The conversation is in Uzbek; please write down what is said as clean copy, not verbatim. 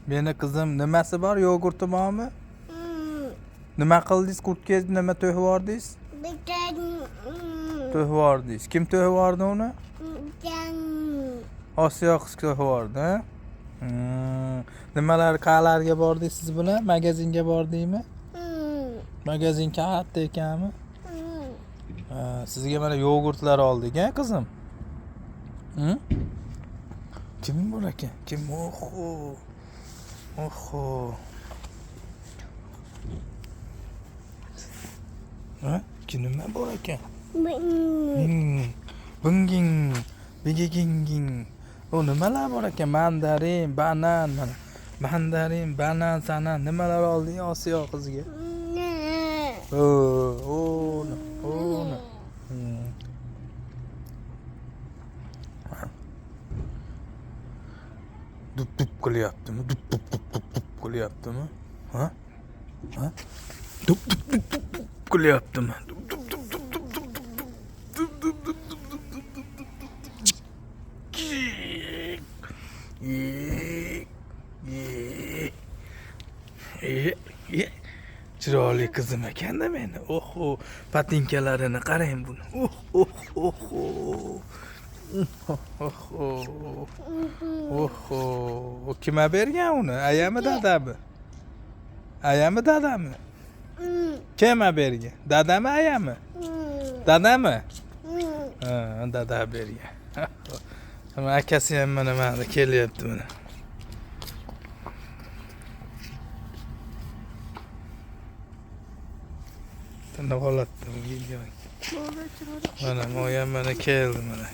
Meni qizim nimasi bor? Yogurti bormi? Nima qildingiz? Qurtga nima to'yvordingiz? To'yvordingiz. Kim to'yvordi uni? Osiyo qiz to'yvordi, ha? Nimalar qalarga bordingiz siz bilan? Magazinga bordingmi? Magazin katta ekanmi? Sizga mana yogurtlar oldik, ha qizim? Kim bor ekan? Kim? Oho. Oho. Ha? Nima bor ekan? Binging, bigiginging. O nimalar bor ekan? Mandarin, banan, mana. Mandarin, banan, sana nimalar olding Osiyo qizga? O. Dup qilyaptimi? Dup qilyaptimi? Ha? Ha? Dup qilyaptimi? Chiroyli qizim ekan-da meni. Oho, patinkalarini qarang buni. Oho. Kim bergan uni? Ayami dadami? Ayami dadami? Kim bergan? Dadami ayami? Dadami? Ha, dada bergan. Ama akasi ham mana kelyapti mana. Tana holatda bu. Mana mo'yam mana keldi mana.